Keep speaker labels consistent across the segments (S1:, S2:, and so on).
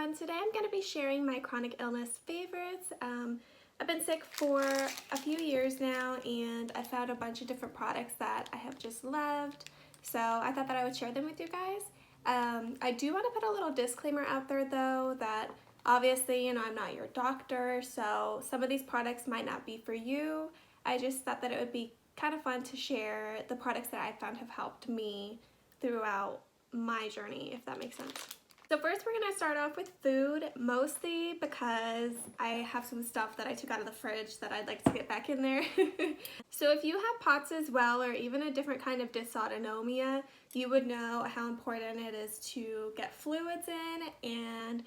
S1: everyone. Today I'm going to be sharing my chronic illness favorites. I've been sick for a few years now and I found a bunch of different products that I have just loved. So I thought that I would share them with you guys. I do want to put a little disclaimer out there though that obviously, I'm not your doctor, so some of these products might not be for you. I just thought that it would be kind of fun to share the products that I found have helped me throughout my journey, if that makes sense. So first we're gonna start off with food, mostly because I have some stuff that I took out of the fridge that I'd like to get back in there. So if you have POTS as well, or even a different kind of dysautonomia, you would know how important it is to get fluids in, and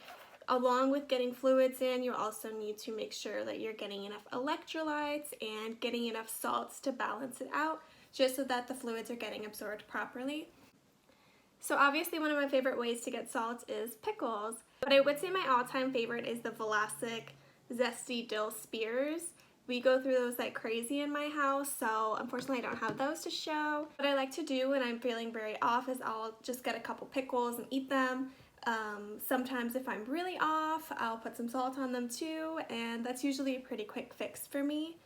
S1: along with getting fluids in, you also need to make sure that you're getting enough electrolytes and getting enough salts to balance it out, just so that the fluids are getting absorbed properly. So obviously one of my favorite ways to get salts is pickles, but I would say my all-time favorite is the Vlasic Zesty Dill Spears. We go through those like crazy in my house, so unfortunately I don't have those to show. What I like to do when I'm feeling very off is I'll just get a couple pickles and eat them. Sometimes if I'm really off, I'll put some salt on them too, and that's usually a pretty quick fix for me.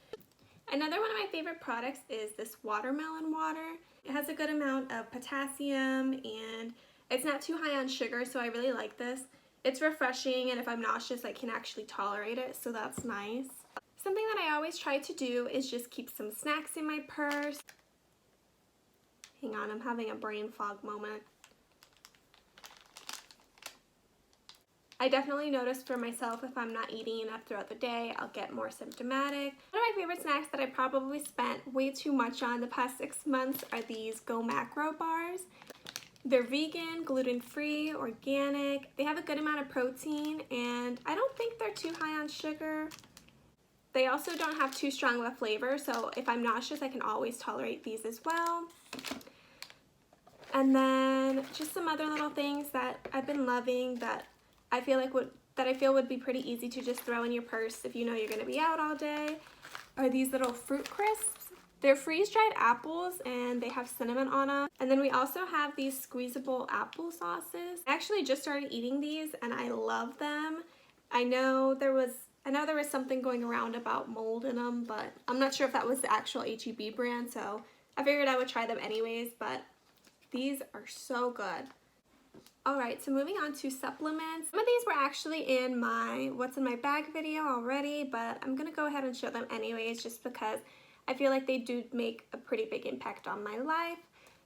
S1: Another one of my favorite products is this watermelon water. It has a good amount of potassium and it's not too high on sugar, so I really like this. It's refreshing, and if I'm nauseous I can actually tolerate it, so that's nice. Something that I always try to do is just keep some snacks in my purse. Hang on, I'm having a brain fog moment. I definitely notice for myself if I'm not eating enough throughout the day, I'll get more symptomatic. One of my favorite snacks that I probably spent way too much on the past 6 months are these Go Macro bars. They're vegan, gluten-free, organic. They have a good amount of protein, and I don't think they're too high on sugar. They also don't have too strong of a flavor, so if I'm nauseous, I can always tolerate these as well. And then just some other little things that I've been loving that I feel would be pretty easy to just throw in your purse if you know you're going to be out all day, are these little fruit crisps. They're freeze-dried apples and they have cinnamon on them. And then we also have these squeezable apple sauces. I actually just started eating these and I love them. I know there was something going around about mold in them, but I'm not sure if that was the actual H-E-B brand, so I figured I would try them anyways, but these are so good. Alright, so moving on to supplements. Some of these were actually in my What's in My Bag video already, but I'm going to go ahead and show them anyways just because I feel like they do make a pretty big impact on my life.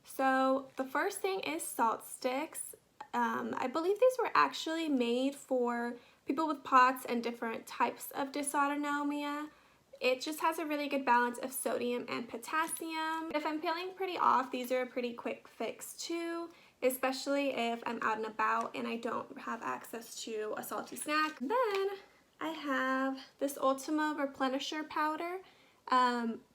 S1: So the first thing is salt sticks. I believe these were actually made for people with POTS and different types of dysautonomia. It just has a really good balance of sodium and potassium. If I'm feeling pretty off, these are a pretty quick fix too, especially if I'm out and about and I don't have access to a salty snack. Then I have this Ultima Replenisher powder.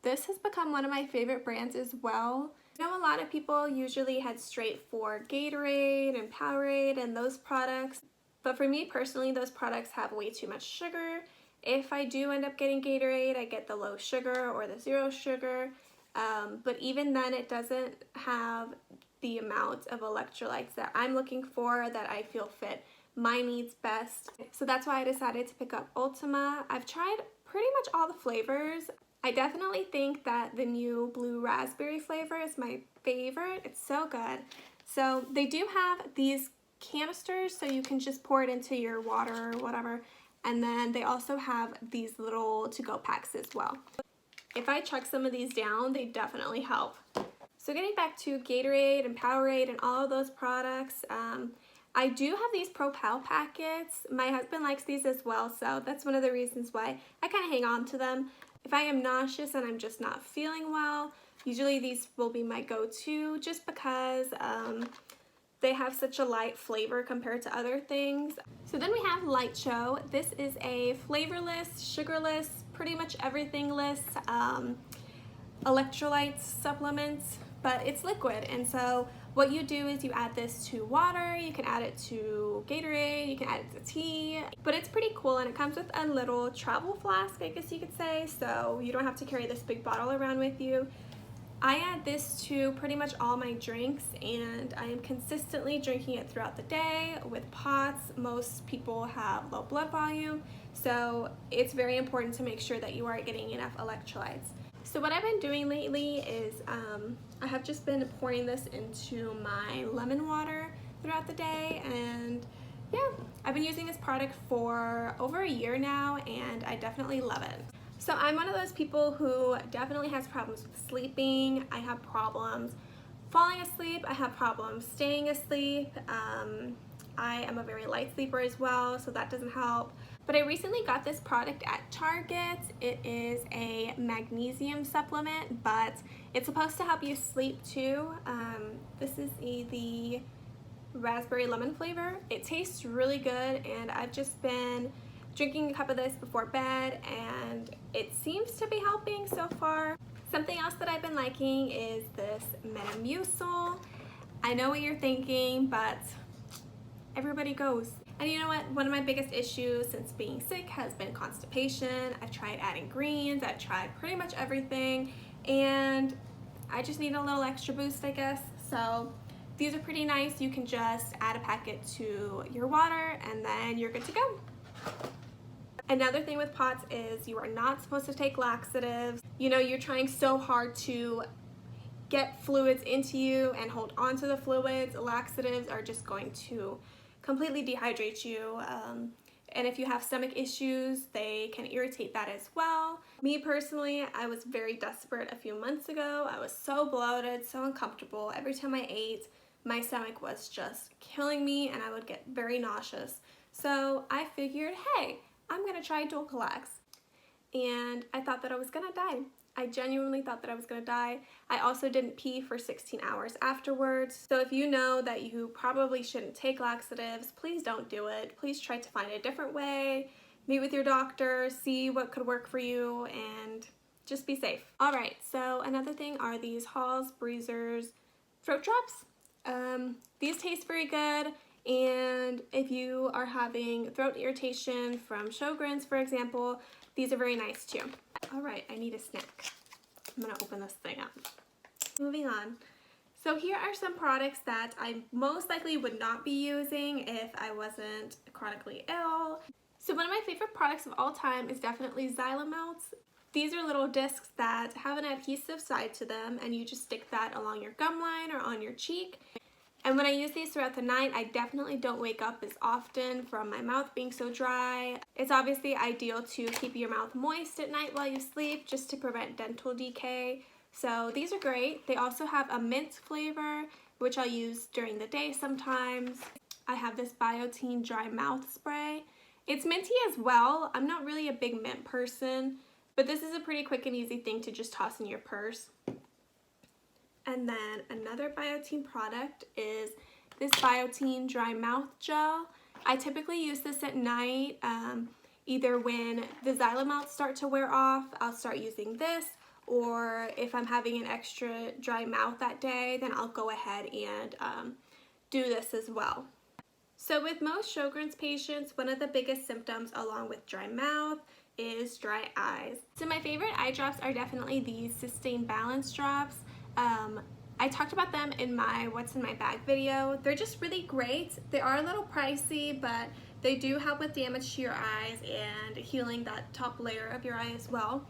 S1: This has become one of my favorite brands as well. I know a lot of people usually head straight for Gatorade and Powerade and those products, but for me personally, those products have way too much sugar. If I do end up getting Gatorade, I get the low sugar or the zero sugar, but even then it doesn't have the amount of electrolytes that I'm looking for that I feel fit my needs best. So that's why I decided to pick up Ultima. I've tried pretty much all the flavors. I definitely think that the new blue raspberry flavor is my favorite. It's so good. So they do have these canisters so you can just pour it into your water or whatever. And then they also have these little to-go packs as well. If I chuck some of these down, they definitely help. So getting back to Gatorade and Powerade and all of those products, I do have these Propel packets. My husband likes these as well, so that's one of the reasons why I kind of hang on to them. If I am nauseous and I'm just not feeling well, usually these will be my go-to just because they have such a light flavor compared to other things. So then we have Light Show. This is a flavorless, sugarless, pretty much everything-less electrolytes supplements, but it's liquid. And so what you do is you add this to water, you can add it to Gatorade, you can add it to tea, but it's pretty cool, and it comes with a little travel flask, I guess you could say, so you don't have to carry this big bottle around with you. I add this to pretty much all my drinks, and I am consistently drinking it throughout the day. With POTS, most people have low blood volume, so it's very important to make sure that you are getting enough electrolytes. So what I've been doing lately is I have just been pouring this into my lemon water throughout the day, and yeah, I've been using this product for over a year now, and I definitely love it. So I'm one of those people who definitely has problems with sleeping. I have problems falling asleep. I have problems staying asleep. I am a very light sleeper as well, so that doesn't help. But I recently got this product at Target. It is a magnesium supplement, but it's supposed to help you sleep too. This is the raspberry lemon flavor. It tastes really good, and I've just been drinking a cup of this before bed, and it seems to be helping so far. Something else that I've been liking is this Metamucil. I know what you're thinking, but everybody goes. And you know what? One of my biggest issues since being sick has been constipation. I've tried adding greens, I've tried pretty much everything, and I just need a little extra boost, I guess. So these are pretty nice. You can just add a packet to your water, and then you're good to go. Another thing with POTS is you are not supposed to take laxatives. You know, you're trying so hard to get fluids into you and hold on to the fluids. Laxatives are just going to completely dehydrate you. And if you have stomach issues, they can irritate that as well. Me personally, I was very desperate a few months ago. I was so bloated, so uncomfortable. Every time I ate, my stomach was just killing me, and I would get very nauseous. So I figured, hey, I'm gonna try Dulcolax. And I thought that I was gonna die. I genuinely thought that I was gonna die. I also didn't pee for 16 hours afterwards. So if you know that you probably shouldn't take laxatives, please don't do it. Please try to find a different way. Meet with your doctor, see what could work for you, and just be safe. All right, so another thing are these Halls Breezers throat drops. These taste very good. And if you are having throat irritation from Sjogrens, for example, these are very nice too. All right, I need a snack. I'm gonna open this thing up. Moving on. So here are some products that I most likely would not be using if I wasn't chronically ill. So one of my favorite products of all time is definitely Xylamelts. These are little discs that have an adhesive side to them, and you just stick that along your gum line or on your cheek. And when I use these throughout the night, I definitely don't wake up as often from my mouth being so dry. It's obviously ideal to keep your mouth moist at night while you sleep, just to prevent dental decay. So these are great. They also have a mint flavor, which I'll use during the day sometimes. I have this Biotene Dry Mouth Spray. It's minty as well. I'm not really a big mint person, but this is a pretty quick and easy thing to just toss in your purse. And then another Biotene product is this Biotene Dry Mouth Gel. I typically use this at night. Either when the Xylamelts start to wear off, I'll start using this, or if I'm having an extra dry mouth that day, then I'll go ahead and do this as well. So with most Sjogrens patients, one of the biggest symptoms along with dry mouth is dry eyes. So my favorite eye drops are definitely these Sustain Balance drops. I talked about them in my What's in My Bag video. They're just really great. They are a little pricey, but they do help with damage to your eyes and healing that top layer of your eye as well.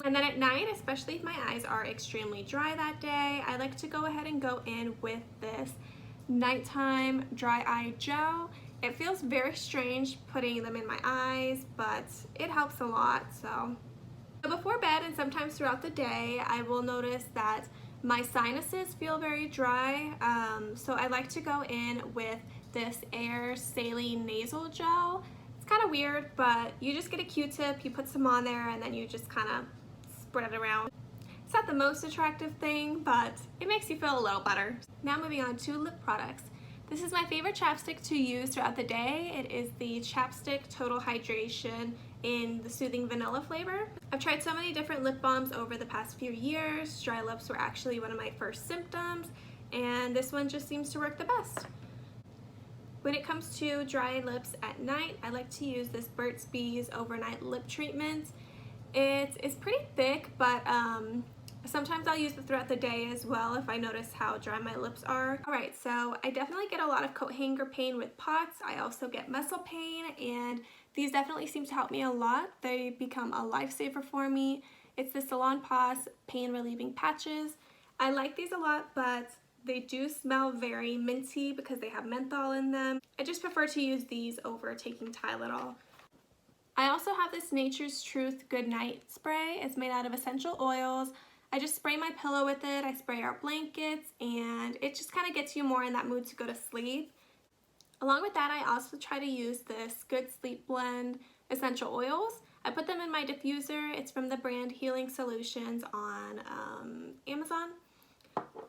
S1: And then at night, especially if my eyes are extremely dry that day, I like to go ahead and go in with this nighttime dry eye gel. It feels very strange putting them in my eyes, but it helps a lot. So before bed and sometimes throughout the day, I will notice that my sinuses feel very dry, so I like to go in with this Air Saline Nasal Gel. It's kind of weird, but you just get a Q-tip, you put some on there, and then you just kind of spread it around. It's not the most attractive thing, but it makes you feel a little better. Now moving on to lip products. This is my favorite chapstick to use throughout the day. It is the Chapstick Total Hydration in the Soothing Vanilla flavor. I've tried so many different lip balms over the past few years. Dry lips were actually one of my first symptoms, and this one just seems to work the best. When it comes to dry lips at night, I like to use this Burt's Bees Overnight Lip Treatment. It's pretty thick, but Sometimes I'll use it throughout the day as well if I notice how dry my lips are. Alright, so I definitely get a lot of coat hanger pain with POTS. I also get muscle pain, and these definitely seem to help me a lot. They become a lifesaver for me. It's the Salonpas pain relieving patches. I like these a lot, but they do smell very minty because they have menthol in them. I just prefer to use these over taking Tylenol. I also have this Nature's Truth Goodnight Spray. It's made out of essential oils. I just spray my pillow with it, I spray our blankets, and it just kind of gets you more in that mood to go to sleep. Along with that, I also try to use this Good Sleep Blend essential oils. I put them in my diffuser. It's from the brand Healing Solutions on Amazon.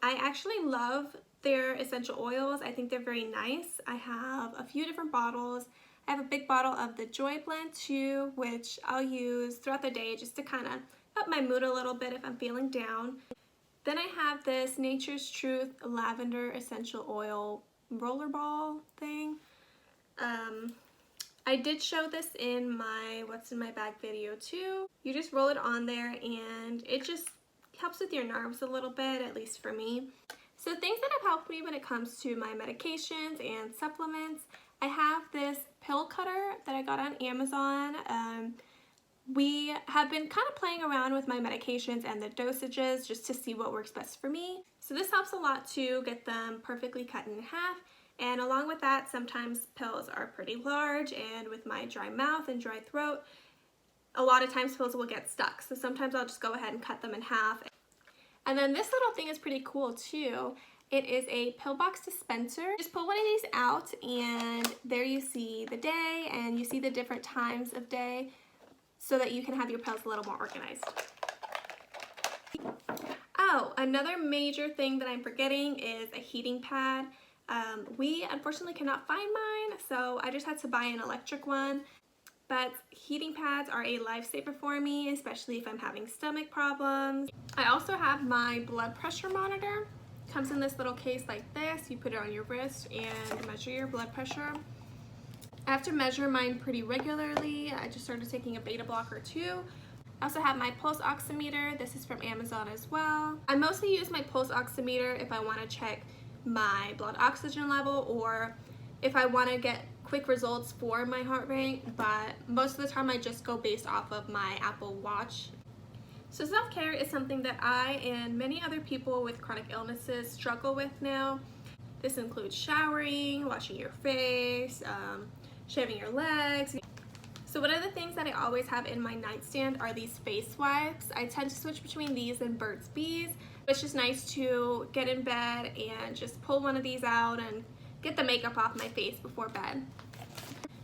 S1: I actually love their essential oils. I think they're very nice. I have a few different bottles. I have a big bottle of the Joy Blend too, which I'll use throughout the day just to kind of up my mood a little bit if I'm feeling down. Then I have this Nature's Truth Lavender Essential Oil Rollerball thing. I did show this in my What's in My Bag video too. You just roll it on there and it just helps with your nerves a little bit, at least for me. So things that have helped me when it comes to my medications and supplements, I have this pill cutter that I got on Amazon. We have been kind of playing around with my medications and the dosages just to see what works best for me. So this helps a lot to get them perfectly cut in half. And along with that, sometimes pills are pretty large, and with my dry mouth and dry throat, a lot of times pills will get stuck. So sometimes I'll just go ahead and cut them in half. And then this little thing is pretty cool too. It is a pill box dispenser. Just pull one of these out and there you see the day and you see the different times of day, so that you can have your pills a little more organized. Oh, another major thing that I'm forgetting is a heating pad. We unfortunately cannot find mine, so I just had to buy an electric one. But heating pads are a lifesaver for me, especially if I'm having stomach problems. I also have my blood pressure monitor. It comes in this little case like this. You put it on your wrist and measure your blood pressure. I have to measure mine pretty regularly. I just started taking a beta blocker too. I also have my pulse oximeter. This is from Amazon as well. I mostly use my pulse oximeter if I want to check my blood oxygen level or if I want to get quick results for my heart rate, but most of the time I just go based off of my Apple Watch. So self-care is something that I and many other people with chronic illnesses struggle with now. This includes showering, washing your face, shaving your legs. So one of the things that I always have in my nightstand are these face wipes. I tend to switch between these and Burt's Bees. It's just nice to get in bed and just pull one of these out and get the makeup off my face before bed.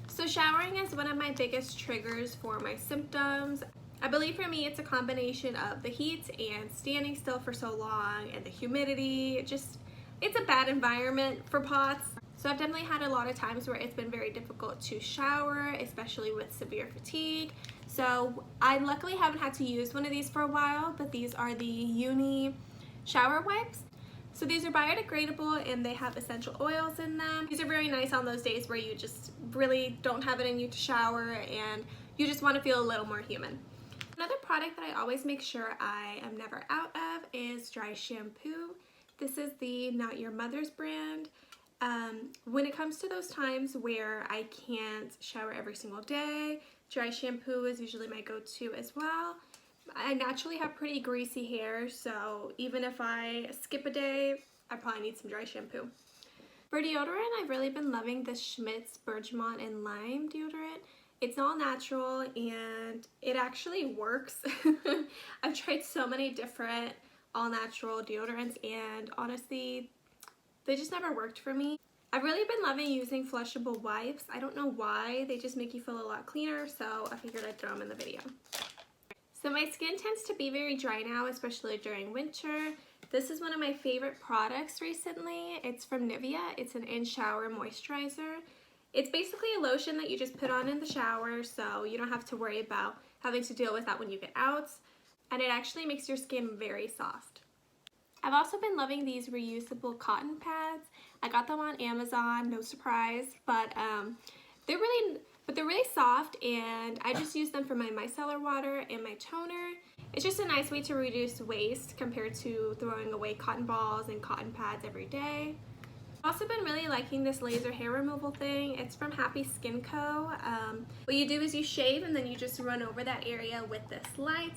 S1: So showering is one of my biggest triggers for my symptoms. I believe for me it's a combination of the heat and standing still for so long and the humidity. It's a bad environment for POTS. So I've definitely had a lot of times where it's been very difficult to shower, especially with severe fatigue. So I luckily haven't had to use one of these for a while, but these are the Uni shower wipes. So these are biodegradable and they have essential oils in them. These are very nice on those days where you just really don't have it in you to shower and you just want to feel a little more human. Another product that I always make sure I am never out of is dry shampoo. This is the Not Your Mother's brand. When it comes to those times where I can't shower every single day, dry shampoo is usually my go-to as well. I naturally have pretty greasy hair, so even if I skip a day, I probably need some dry shampoo. For deodorant, I've really been loving the Schmidt's Bergamot and Lime deodorant. It's all natural and it actually works. I've tried so many different all-natural deodorants and honestly, they just never worked for me. I've really been loving using flushable wipes. I don't know why, they just make you feel a lot cleaner, so I figured I'd throw them in the video. So my skin tends to be very dry now, especially during winter. This is one of my favorite products recently. It's from Nivea. It's an in-shower moisturizer. It's basically a lotion that you just put on in the shower, so you don't have to worry about having to deal with that when you get out. And it actually makes your skin very soft. I've also been loving these reusable cotton pads. I got them on Amazon, no surprise, but they're really but they're really soft, and I just use them for my micellar water and my toner. It's just a nice way to reduce waste compared to throwing away cotton balls and cotton pads every day. I've also been really liking this laser hair removal thing. It's from Happy Skin Co. What you do is you shave and then you just run over that area with this light,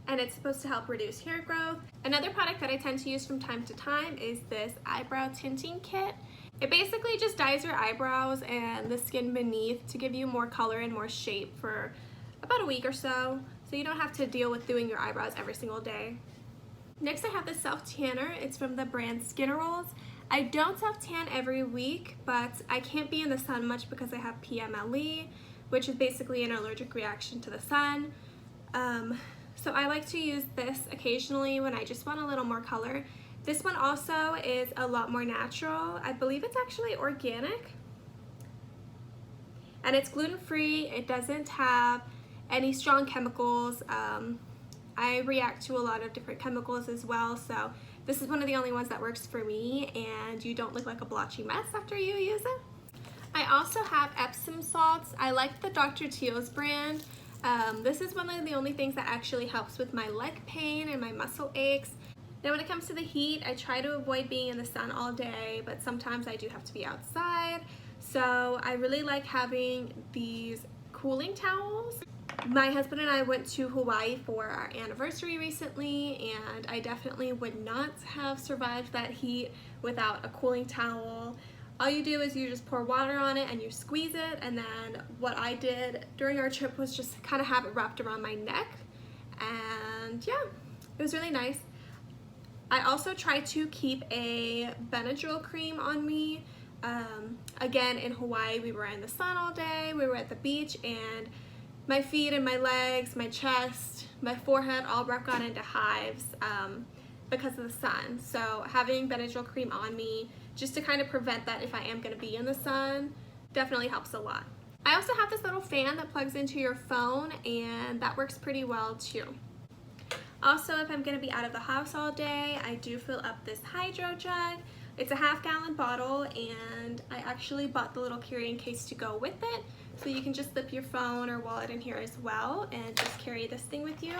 S1: and it's supposed to help reduce hair growth. Another product that I tend to use from time to time is this eyebrow tinting kit. It basically just dyes your eyebrows and the skin beneath to give you more color and more shape for about a week or so you don't have to deal with doing your eyebrows every single day. Next I have the self tanner. It's from the brand Rolls. I don't self tan every week, but I can't be in the sun much because I have PMLE, which is basically an allergic reaction to the sun. So I like to use this occasionally when I just want a little more color. This one also is a lot more natural. I believe it's actually organic, and it's gluten-free. It doesn't have any strong chemicals. I react to a lot of different chemicals as well, so this is one of the only ones that works for me, and you don't look like a blotchy mess after you use it. I also have Epsom salts. I like the Dr. Teal's brand. This is one of the only things that actually helps with my leg pain and my muscle aches. Now when it comes to the heat, I try to avoid being in the sun all day, but sometimes I do have to be outside. So I really like having these cooling towels. My husband and I went to Hawaii for our anniversary recently, and I definitely would not have survived that heat without a cooling towel. All you do is you just pour water on it and you squeeze it, and then what I did during our trip was just kind of have it wrapped around my neck, and yeah, it was really nice. I also try to keep a Benadryl cream on me. Again, in Hawaii, we were in the sun all day, we were at the beach, and my feet and my legs, my chest, my forehead all got into hives because of the sun. So having Benadryl cream on me just to kind of prevent that if I am going to be in the sun definitely helps a lot. I also have this little fan that plugs into your phone, and that works pretty well too. Also, if I'm going to be out of the house all day, I do fill up this hydro jug. It's a half-gallon bottle, and I actually bought the little carrying case to go with it, so you can just slip your phone or wallet in here as well and just carry this thing with you.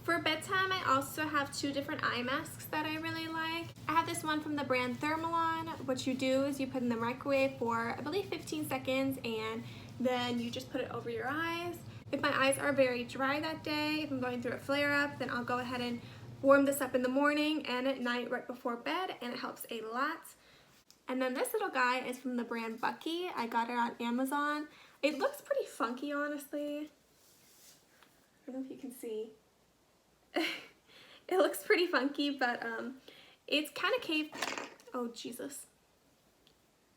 S1: For bedtime, I also have two different eye masks that I really like. I have this one from the brand Thermalon. What you do is you put it in the microwave for, I believe, 15 seconds, and then you just put it over your eyes. If my eyes are very dry that day, if I'm going through a flare-up, then I'll go ahead and warm this up in the morning and at night right before bed, and it helps a lot. And then this little guy is from the brand Bucky. I got it on Amazon. It looks pretty funky, honestly. I don't know if you can see. It looks pretty funky, but it's kind of caved. Oh, Jesus.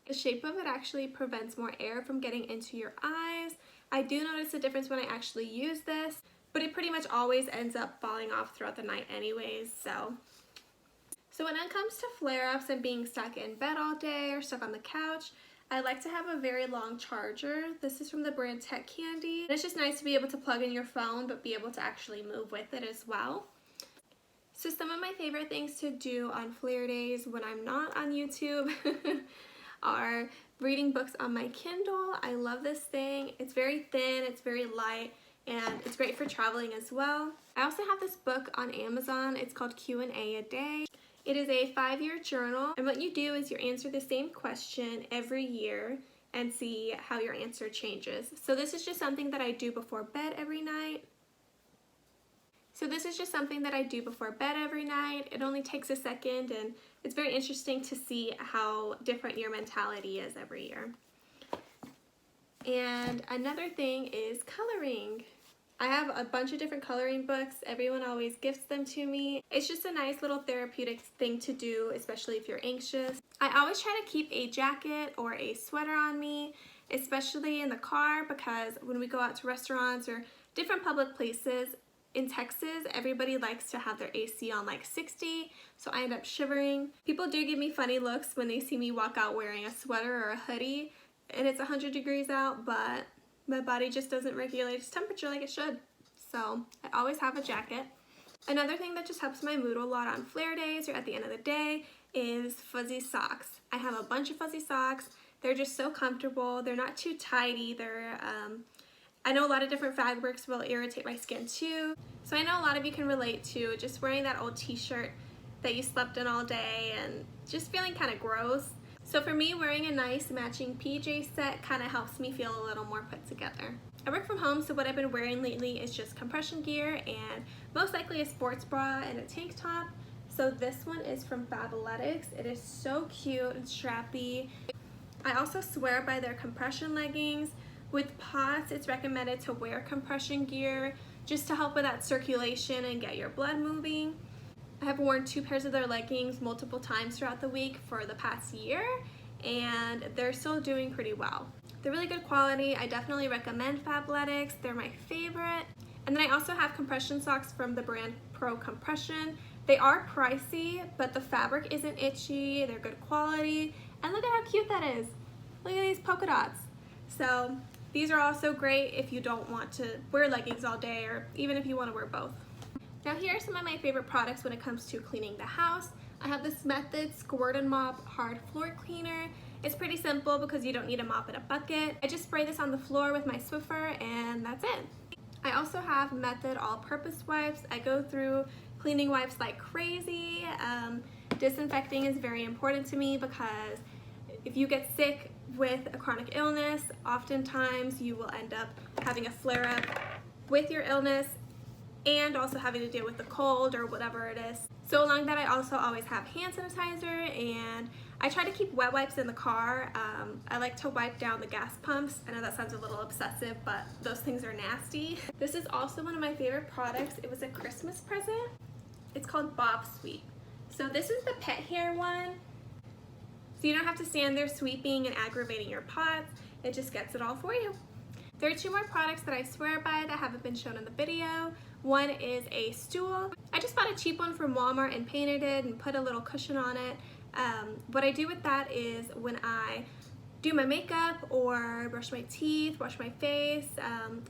S1: The shape of it actually prevents more air from getting into your eyes. I do notice a difference when I actually use this, but it pretty much always ends up falling off throughout the night anyways, so when it comes to flare-ups and being stuck in bed all day or stuck on the couch, I like to have a very long charger. This is from the brand Tech Candy. It's just nice to be able to plug in your phone but be able to actually move with it as well. So some of my favorite things to do on flare days when I'm not on YouTube are reading books on my Kindle. I love this thing. It's very thin, it's very light, and it's great for traveling as well. I also have this book on Amazon. It's called Q&A a Day. It is a 5-year journal, and what you do is you answer the same question every year and see how your answer changes. So this is just something that I do before bed every night. It only takes a second, and it's very interesting to see how different your mentality is every year. And another thing is coloring. I have a bunch of different coloring books. Everyone always gifts them to me. It's just a nice little therapeutic thing to do, especially if you're anxious. I always try to keep a jacket or a sweater on me, especially in the car, because when we go out to restaurants or different public places, in Texas, everybody likes to have their AC on like 60, so I end up shivering. People do give me funny looks when they see me walk out wearing a sweater or a hoodie and it's 100 degrees out, but my body just doesn't regulate its temperature like it should. So I always have a jacket. Another thing that just helps my mood a lot on flare days or at the end of the day is fuzzy socks. I have a bunch of fuzzy socks. They're just so comfortable. They're not too tight either. I know a lot of different fabrics will irritate my skin too. So I know a lot of you can relate to just wearing that old t-shirt that you slept in all day and just feeling kind of gross. So for me, wearing a nice matching PJ set kind of helps me feel a little more put together. I work from home, so what I've been wearing lately is just compression gear and most likely a sports bra and a tank top. So this one is from Fabletics. It is so cute and strappy. I also swear by their compression leggings. With POTS, it's recommended to wear compression gear just to help with that circulation and get your blood moving. I have worn 2 pairs of their leggings multiple times throughout the week for the past year, and they're still doing pretty well. They're really good quality. I definitely recommend Fabletics. They're my favorite. And then I also have compression socks from the brand Pro Compression. They are pricey, but the fabric isn't itchy. They're good quality. And look at how cute that is. Look at these polka dots. So these are also great if you don't want to wear leggings all day, or even if you want to wear both. Now here are some of my favorite products when it comes to cleaning the house. I have this Method Squirt and Mop Hard Floor Cleaner. It's pretty simple because you don't need a mop and a bucket. I just spray this on the floor with my Swiffer and that's it. I also have Method All-Purpose Wipes. I go through cleaning wipes like crazy. Disinfecting is very important to me because if you get sick with a chronic illness, oftentimes you will end up having a flare-up with your illness and also having to deal with the cold or whatever it is. So along that, I also always have hand sanitizer, and I try to keep wet wipes in the car. I like to wipe down the gas pumps. I know that sounds a little obsessive, but those things are nasty. This is also one of my favorite products. It was a Christmas present. It's called Bob Sweep. So this is the pet hair one. So you don't have to stand there sweeping and aggravating your pots. It just gets it all for you. There are 2 more products that I swear by that haven't been shown in the video. One is a stool. I just bought a cheap one from Walmart and painted it and put a little cushion on it. What I do with that is when I do my makeup or brush my teeth, wash my face,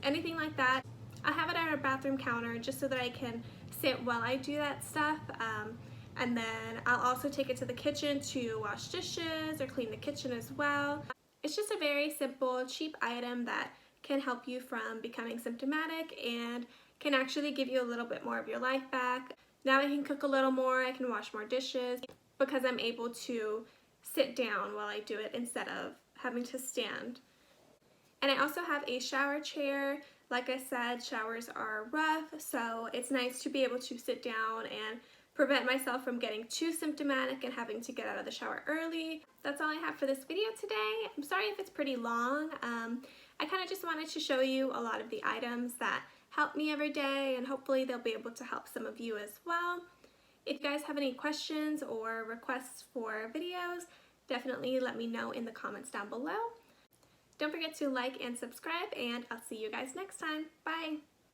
S1: anything like that, I have it at our bathroom counter just so that I can sit while I do that stuff. And then I'll also take it to the kitchen to wash dishes or clean the kitchen as well. It's just a very simple, cheap item that can help you from becoming symptomatic and can actually give you a little bit more of your life back. Now I can cook a little more, I can wash more dishes because I'm able to sit down while I do it instead of having to stand. And I also have a shower chair. Like I said, showers are rough, so it's nice to be able to sit down and prevent myself from getting too symptomatic and having to get out of the shower early. That's all I have for this video today. I'm sorry if it's pretty long. I kind of just wanted to show you a lot of the items that help me every day, and hopefully they'll be able to help some of you as well. If you guys have any questions or requests for videos, definitely let me know in the comments down below. Don't forget to like and subscribe, and I'll see you guys next time. Bye!